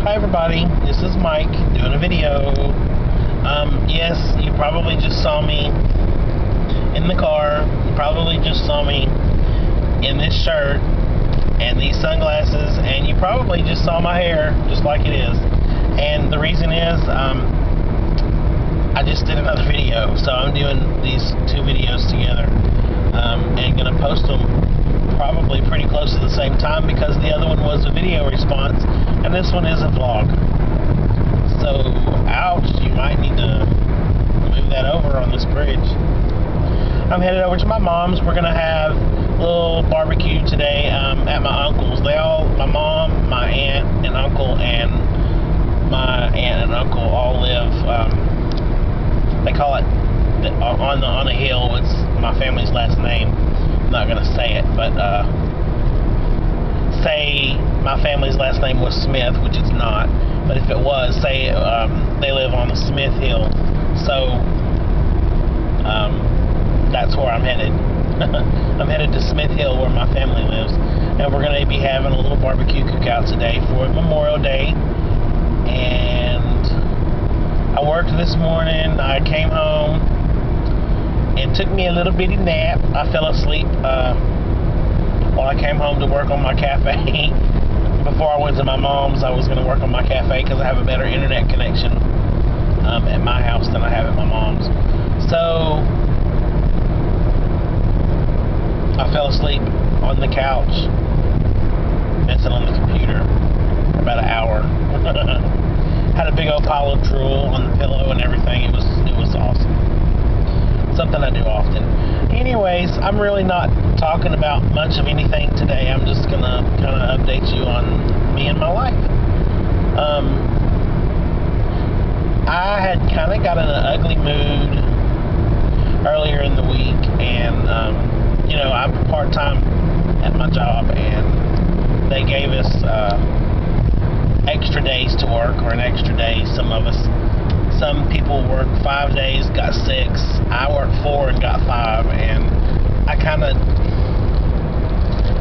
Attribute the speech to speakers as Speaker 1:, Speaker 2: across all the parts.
Speaker 1: Hi everybody, this is Mike doing a video. Yes, you probably just saw me in the car. You probably just saw me in this shirt and these sunglasses, and you probably just saw my hair just like it is. And the reason is, I just did another video, so I'm doing these two videos together, and gonna post them probably pretty close to the same time because the other one was a video response and this one is a vlog. So, ouch, you might need to move that over on this bridge. I'm headed over to my mom's. We're gonna have a little barbecue today at my uncle's. My mom, my aunt and uncle, and my aunt and uncle all live, they call it on a hill. It's my family's last name. I'm not gonna say it, but say my family's last name was Smith, which it's not, but if it was, say they live on the Smith Hill, so that's where I'm headed. I'm headed to Smith Hill where my family lives, and we're going to be having a little barbecue cookout today for Memorial Day. And I worked this morning. I came home and took me a little bitty nap. I fell asleep while I came home to work on my cafe. Before I went to my mom's, I was going to work on my cafe because I have a better internet connection at my house than I have at my mom's. So I fell asleep on the couch, messing on the computer for about an hour. Had a big old pile of drool on the pillow and everything. It was awesome. Something I do often. Anyways, I'm really not talking about much of anything today. I'm just gonna kind of update you on me and my life. I had kind of got in an ugly mood earlier in the week, and I'm part-time at my job, and they gave us extra days to work, or an extra day. Some people work 5 days, got 6. I worked 4 and got 5, and I kind of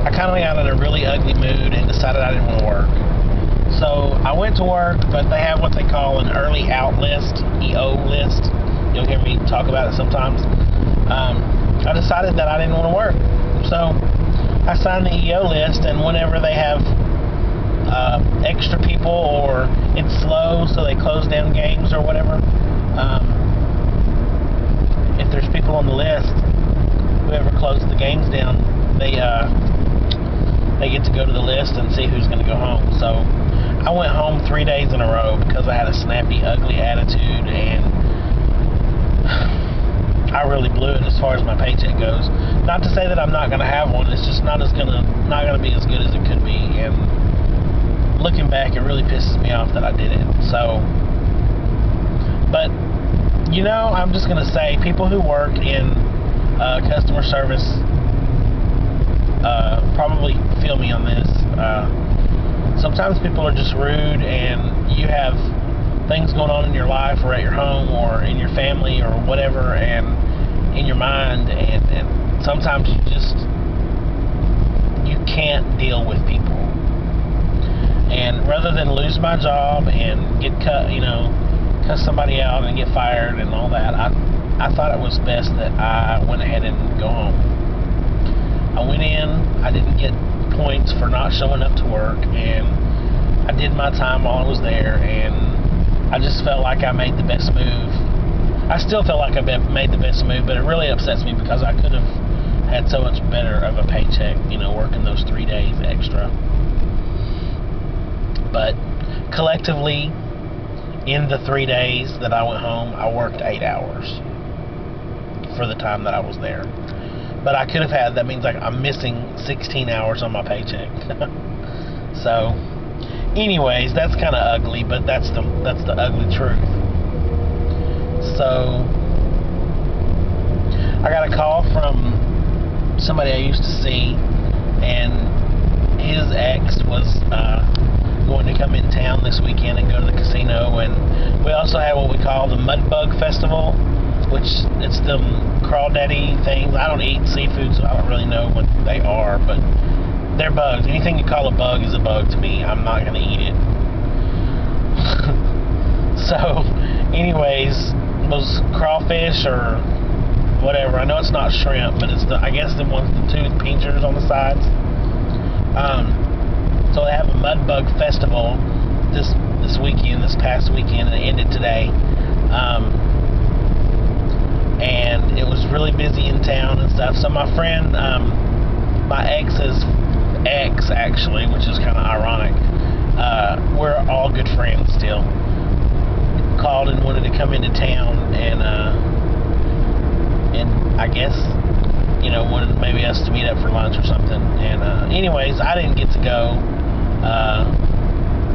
Speaker 1: got in a really ugly mood and decided I didn't want to work. So I went to work, but they have what they call an early out list, EO list. You'll hear me talk about it sometimes. I decided that I didn't want to work. So I signed the EO list, and whenever they have extra people, or it's slow, so they close down games or whatever, if there's people on the list, whoever closed the games down, they get to go to the list and see who's going to go home. So I went home 3 days in a row because I had a snappy, ugly attitude, and I really blew it as far as my paycheck goes. Not to say that I'm not going to have one. It's just not going to be as good as it could be. And looking back, it really pisses me off that I did it. So, but I'm just going to say, people who work in customer service probably feel me on this. Sometimes people are just rude, and you have things going on in your life, or at your home, or in your family, or whatever, and in your mind, and sometimes you can't deal with people. And rather than lose my job and get cut, cuss somebody out and get fired and all that, I thought it was best that I went ahead and go home. I went in, I didn't get points for not showing up to work, and I did my time while I was there, and I just felt like I made the best move. I still feel like I made the best move, but it really upsets me because I could have had so much better of a paycheck, working those 3 days extra. But collectively, in the 3 days that I went home, I worked 8 hours for the time that I was there. But I could have had, that means like I'm missing 16 hours on my paycheck. So, anyways, that's kind of ugly, but that's the ugly truth. So, I got a call from somebody I used to see, and his ex was going to come in town this weekend and go to the casino. And we also had what we call the Mud Bug Festival, which it's the crawdaddy things. I don't eat seafood, so I don't really know what they are, but they're bugs. Anything you call a bug is a bug to me. I'm not going to eat it. So, anyways, those crawfish or whatever. I know it's not shrimp, but it's I guess the ones, the tooth pinchers on the sides. So they have a mud bug festival this past weekend, and it ended today. And it was really busy in town and stuff. So my friend, my ex's ex actually, which is kind of ironic, we're all good friends still, called and wanted to come into town, and I guess, wanted maybe us to meet up for lunch or something. And anyways, I didn't get to go.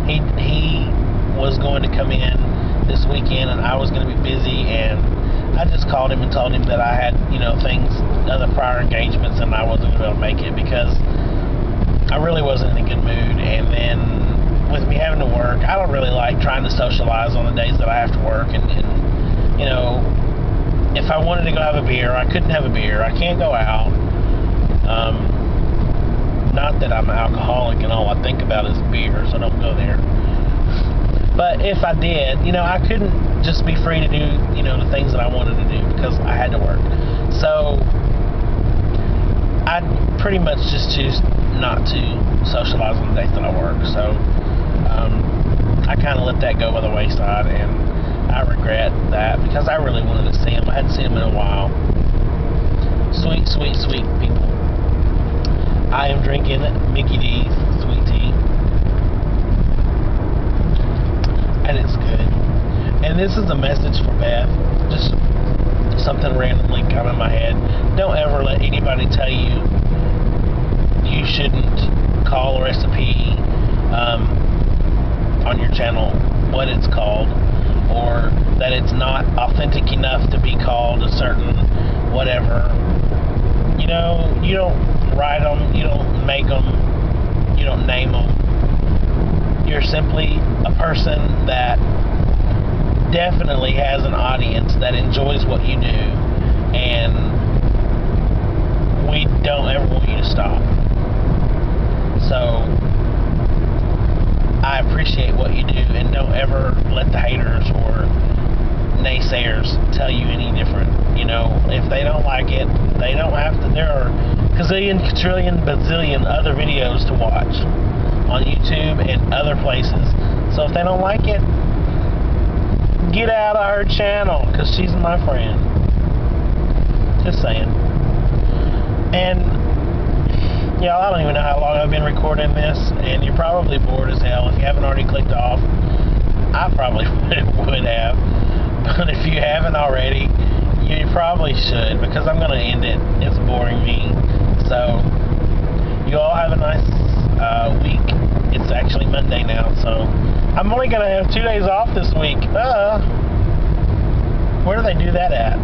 Speaker 1: He was going to come in this weekend, and I was going to be busy, and I just called him and told him that I had, things, other prior engagements, and I wasn't going to be able to make it because I really wasn't in a good mood. And then with me having to work, I don't really like trying to socialize on the days that I have to work, and if I wanted to go have a beer, I couldn't have a beer. I can't go out. Not that I'm an alcoholic and all I think about is beer, so don't go there. But if I did, I couldn't just be free to do, the things that I wanted to do because I had to work. So I pretty much just choose not to socialize on the days that I work. So I kind of let that go by the wayside, and I regret that because I really wanted to see him. I hadn't seen him in a while. Sweet, sweet, sweet people. I am drinking Mickey D's sweet tea, and it's good. And this is a message for Beth. Just something randomly come in my head. Don't ever let anybody tell you you shouldn't call a recipe on your channel what it's called, or that it's not authentic enough to be called a certain whatever. You don't write them, you don't make them, you don't name them. You're simply a person that definitely has an audience that enjoys what you do, and we don't ever want you to stop. So I appreciate what you do, and don't ever let the haters or naysayers tell you any different. If they don't like it, they don't have to. There are gazillion, quadrillion, bazillion other videos to watch on YouTube and other places. So if they don't like it, get out of her channel, because she's my friend. Just saying. And y'all, I don't even know how long I've been recording this, and you're probably bored as hell if you haven't already clicked off. I probably would have, but if you haven't already, you probably should, because I'm going to end it. It's boring me. So you all have a nice week. It's actually Monday now, so I'm only going to have 2 days off this week. Where do they do that at,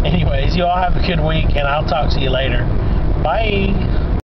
Speaker 1: Anyways, you all have a good week, and I'll talk to you later. Bye.